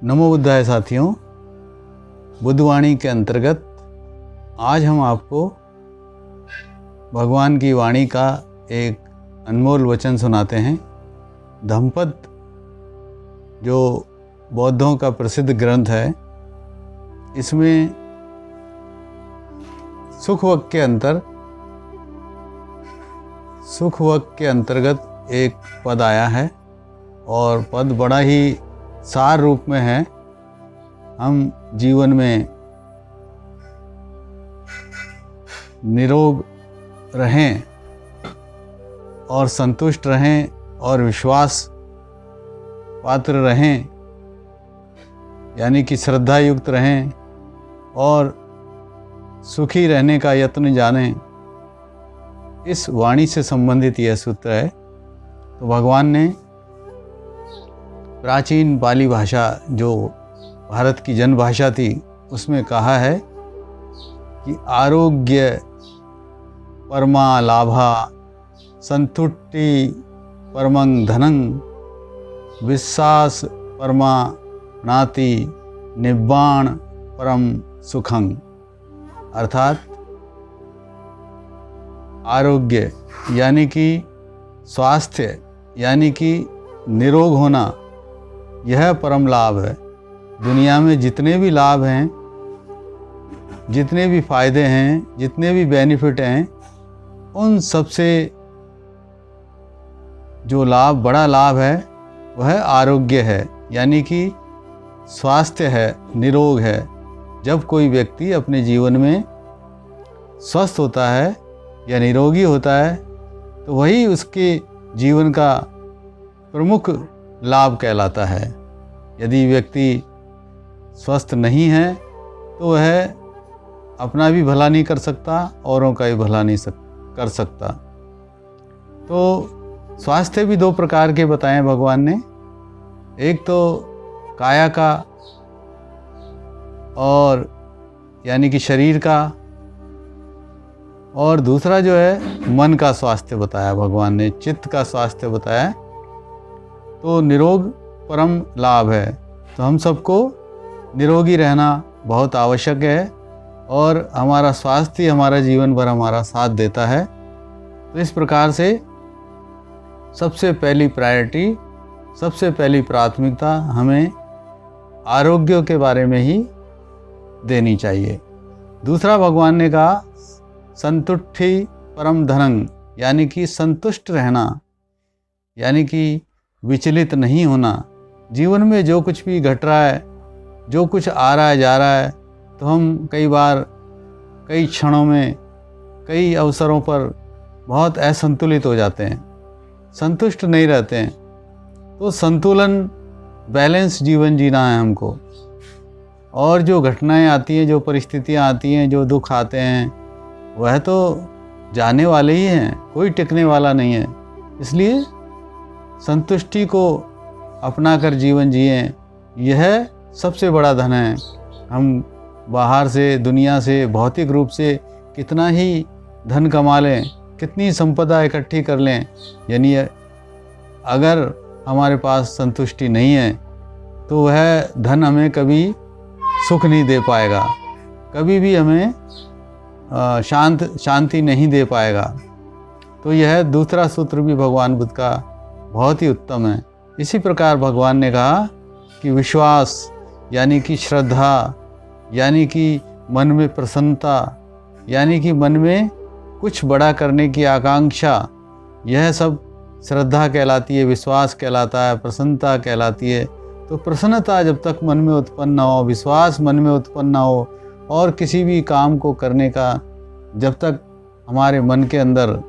नमो बुद्धाय साथियों, बुद्धवाणी के अंतर्गत आज हम आपको भगवान की वाणी का एक अनमोल वचन सुनाते हैं। धम्मपद जो बौद्धों का प्रसिद्ध ग्रंथ है, इसमें सुखवक के अंतर्गत एक पद आया है और पद बड़ा ही सार रूप में है। हम जीवन में निरोग रहें और संतुष्ट रहें और विश्वास पात्र रहें, यानी कि श्रद्धा युक्त रहें और सुखी रहने का यत्न जानें। इस वाणी से संबंधित यह सूत्र है। तो भगवान ने प्राचीन पाली भाषा, जो भारत की जन भाषा थी, उसमें कहा है कि आरोग्य परमा लाभा, संतुष्टि परमं धनं, विश्वास परमा नाति, निब्बाण परम सुखं। अर्थात आरोग्य यानी कि स्वास्थ्य यानी कि निरोग होना, यह परम लाभ है। दुनिया में जितने भी लाभ हैं, जितने भी फायदे हैं, जितने भी बेनिफिट हैं, उन सबसे जो लाभ, बड़ा लाभ है, वह आरोग्य है, यानी कि स्वास्थ्य है, निरोग है। जब कोई व्यक्ति अपने जीवन में स्वस्थ होता है या निरोगी होता है, तो वही उसके जीवन का प्रमुख लाभ कहलाता है। यदि व्यक्ति स्वस्थ नहीं है तो वह अपना भी भला नहीं कर सकता, औरों का भी भला नहीं कर सकता। तो स्वास्थ्य भी दो प्रकार के बताए भगवान ने। एक तो काया का, और यानी कि शरीर का, और दूसरा जो है मन का स्वास्थ्य बताया भगवान ने, चित्त का स्वास्थ्य बताया। तो निरोग परम लाभ है। तो हम सबको निरोगी रहना बहुत आवश्यक है और हमारा स्वास्थ्य ही हमारा जीवन भर हमारा साथ देता है। तो इस प्रकार से सबसे पहली प्रायोरिटी, सबसे पहली प्राथमिकता हमें आरोग्य के बारे में ही देनी चाहिए। दूसरा भगवान ने कहा संतुष्टि परम धनं, यानी कि संतुष्ट रहना, यानी कि विचलित नहीं होना। जीवन में जो कुछ भी घट रहा है, जो कुछ आ रहा है जा रहा है, तो हम कई बार, कई क्षणों में, कई अवसरों पर बहुत असंतुलित हो जाते हैं, संतुष्ट नहीं रहते हैं। तो संतुलन, बैलेंस जीवन जीना है हमको। और जो घटनाएं आती हैं, जो परिस्थितियां आती हैं, जो दुख आते हैं, वह तो जाने वाले ही हैं, कोई टिकने वाला नहीं है। इसलिए संतुष्टि को अपना कर जीवन जिएं, यह सबसे बड़ा धन है। हम बाहर से, दुनिया से, भौतिक रूप से कितना ही धन कमा लें, कितनी संपदा इकट्ठी कर लें, यानी अगर हमारे पास संतुष्टि नहीं है तो वह धन हमें कभी सुख नहीं दे पाएगा, कभी भी हमें शांति नहीं दे पाएगा। तो यह दूसरा सूत्र भी भगवान बुद्ध का बहुत ही उत्तम है। इसी प्रकार भगवान ने कहा कि विश्वास यानी कि श्रद्धा, यानी कि मन में प्रसन्नता, यानी कि मन में कुछ बड़ा करने की आकांक्षा, यह सब श्रद्धा कहलाती है, विश्वास कहलाता है, प्रसन्नता कहलाती है। तो प्रसन्नता जब तक मन में उत्पन्न न हो, विश्वास मन में उत्पन्न न हो, और किसी भी काम को करने का जब तक हमारे मन के अंदर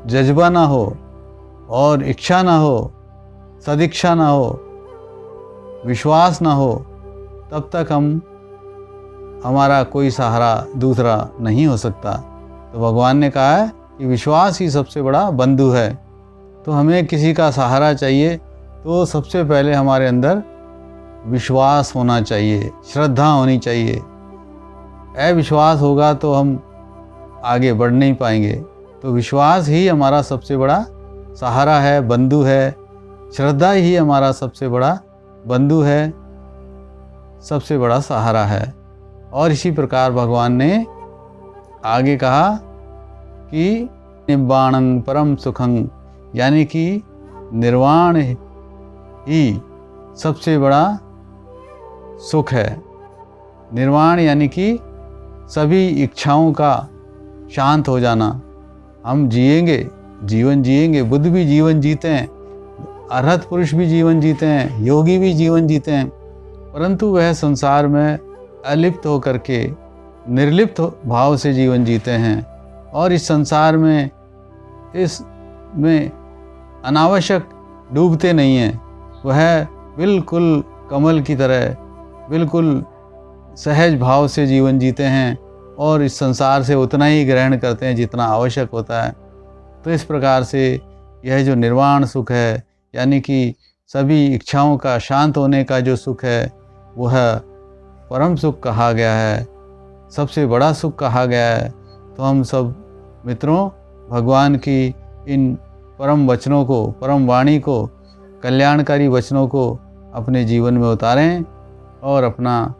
जज्बा ना हो और इच्छा ना हो, सदिच्छा ना हो, विश्वास ना हो, तब तक हमारा कोई सहारा दूसरा नहीं हो सकता। तो भगवान ने कहा है कि विश्वास ही सबसे बड़ा बंधु है। तो हमें किसी का सहारा चाहिए तो सबसे पहले हमारे अंदर विश्वास होना चाहिए, श्रद्धा होनी चाहिए। अविश्वास होगा तो हम आगे बढ़ नहीं पाएंगे। तो विश्वास ही हमारा सबसे बड़ा सहारा है, बंधु है। श्रद्धा ही हमारा सबसे बड़ा बंधु है, सबसे बड़ा सहारा है। और इसी प्रकार भगवान ने आगे कहा कि निब्बाणं परम सुखं, यानी कि निर्वाण ही सबसे बड़ा सुख है। निर्वाण यानी कि सभी इच्छाओं का शांत हो जाना। हम जिएंगे, जीवन जिएंगे, बुद्ध भी जीवन जीते हैं, अरहत पुरुष भी जीवन जीते हैं, योगी भी जीवन जीते हैं, परंतु वह संसार में अलिप्त होकर के निर्लिप्त भाव से जीवन जीते हैं और इस संसार में इसमें अनावश्यक डूबते नहीं हैं। वह बिल्कुल कमल की तरह बिल्कुल सहज भाव से जीवन जीते हैं और इस संसार से उतना ही ग्रहण करते हैं जितना आवश्यक होता है। तो इस प्रकार से यह जो निर्वाण सुख है, यानी कि सभी इच्छाओं का शांत होने का जो सुख है, वह परम सुख कहा गया है, सबसे बड़ा सुख कहा गया है। तो हम सब मित्रों भगवान की इन परम वचनों को, परम वाणी को, कल्याणकारी वचनों को अपने जीवन में उतारें और अपना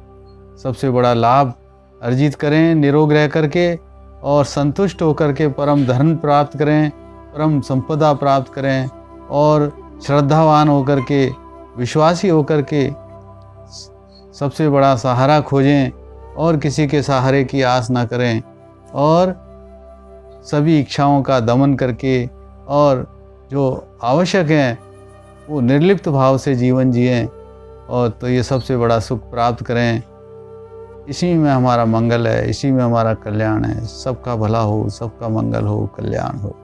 सबसे बड़ा लाभ अर्जित करें, निरोग रह करके और संतुष्ट होकर के परम धन प्राप्त करें, परम संपदा प्राप्त करें और श्रद्धावान होकर के, विश्वासी होकर के सबसे बड़ा सहारा खोजें और किसी के सहारे की आस ना करें और सभी इच्छाओं का दमन करके और जो आवश्यक हैं वो निर्लिप्त भाव से जीवन जिएं और तो ये सबसे बड़ा सुख प्राप्त करें। इसी में हमारा मंगल है, इसी में हमारा कल्याण है। सबका भला हो, सबका मंगल हो, कल्याण हो।